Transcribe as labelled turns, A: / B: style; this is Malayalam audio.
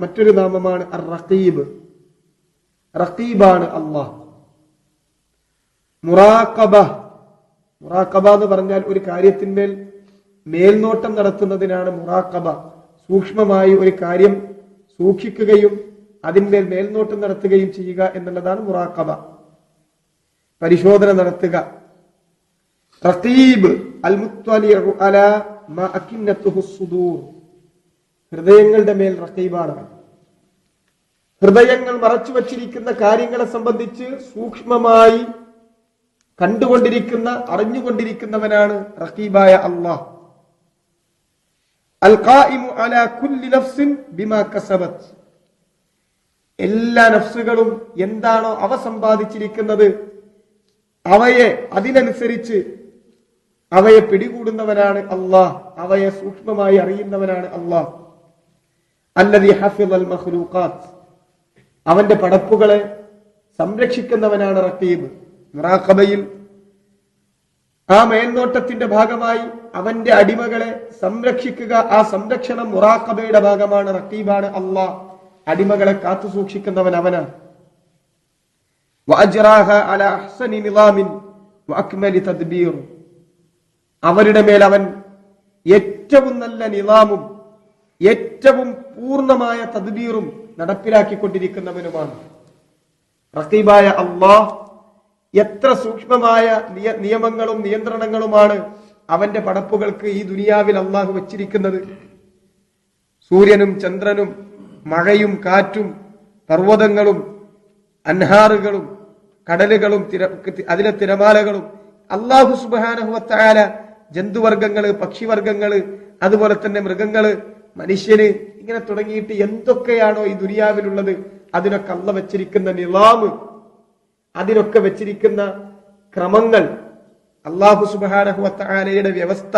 A: മറ്റൊരു നാമമാണ് അർ റഖീബ്. റഖീബാണ് അല്ലാഹ്. മുറാഖബ, മുറാഖബ എന്ന് പറഞ്ഞാൽ ഒരു കാര്യത്തിന്മേൽ മേൽനോട്ടം നടത്തുന്നതിനാണ് മുറാഖബ. സൂക്ഷ്മമായി ഒരു കാര്യം സൂക്ഷിക്കുകയും അതിന്മേൽ മേൽനോട്ടം നടത്തുകയും ചെയ്യുക എന്നുള്ളതാണ് മുറാഖബ, പരിശോധന നടത്തുക. റഖീബ് അൽ മുത്വലിഉ അലാ മാ അകിന്നതുഹു സുദൂർ, ഹൃദയങ്ങളുടെ മേൽ റഖീബാണ്. ഹൃദയങ്ങൾ മറച്ചു വച്ചിരിക്കുന്ന കാര്യങ്ങളെ സംബന്ധിച്ച് സൂക്ഷ്മമായി കണ്ടുകൊണ്ടിരിക്കുന്ന, അറിഞ്ഞുകൊണ്ടിരിക്കുന്നവനാണ് റഖീബായ അല്ലാഹ്. അൽ ഖായിമു അലാ കുല്ലി നഫ്സിൻ ബിമാ കസബത്, എല്ലാ നഫ്സുകളും എന്താണോ അവ സമ്പാദിച്ചിരിക്കുന്നത് അവയെ അതിനനുസരിച്ച് അവയെ പിടികൂടുന്നവനാണ് അല്ലാഹ്, അവയെ സൂക്ഷ്മമായി അറിയുന്നവനാണ് അല്ലാഹ്. അല്ലദീ ഹഫിളൽ മഖ്ലൂഖാത്ത്, അവന്റെ പടപ്പുകളെ സംരക്ഷിക്കുന്നവനാണ് റഖീബ്. മുറാഖബയിൽ ആ മേൽനോട്ടത്തിന്റെ ഭാഗമായി അവന്റെ അടിമകളെ സംരക്ഷിക്കുക, ആ സംരക്ഷണം മുറാഖബയുടെ ഭാഗമാണ്. റഖീബാണ് അല്ലാഹ്, അടിമകളെ കാത്തു സൂക്ഷിക്കുന്നവൻ അവനാണ്. വഅജ്റാഹ അലാ അഹ്സനി നിളാമിൻ വഅക്മലി തദ്ബീർ, അവരുടെ മേൽ അവൻ ഏറ്റവും നല്ല നിളാമും ഏറ്റവും പൂർണ്ണമായ തദ്ബീറും നടപ്പിലാക്കിക്കൊണ്ടിരിക്കുന്നവനുമാണ്. റഖീബായ അല്ലാഹ് എത്ര സൂക്ഷ്മമായ നിയമങ്ങളും നിയന്ത്രണങ്ങളുമാണ് അവന്റെ പടപ്പുകൾക്ക് ഈ ദുനിയാവിൽ അല്ലാഹു വച്ചിരിക്കുന്നത്. സൂര്യനും ചന്ദ്രനും മഴയും കാറ്റും പർവ്വതങ്ങളും അൻഹാറുകളും കടലുകളും അതിലെ തിരമാലകളും അല്ലാഹു സുബ്ഹാനഹു വ തആല ജന്തുവർഗങ്ങള്, പക്ഷിവർഗങ്ങള്, അതുപോലെ തന്നെ മൃഗങ്ങള്, മനുഷ്യന്, ഇങ്ങനെ തുടങ്ങിയിട്ട് എന്തൊക്കെയാണോ ഈ ദുനിയാവിലുള്ളത് അതിനൊക്കെ അല്ലാഹു വെച്ചിരിക്കുന്ന നിളാമ്, അതിനൊക്കെ വെച്ചിരിക്കുന്ന ക്രമങ്ങൾ, അല്ലാഹു സുബ്ഹാനഹു വ തആലയുടെ വ്യവസ്ഥ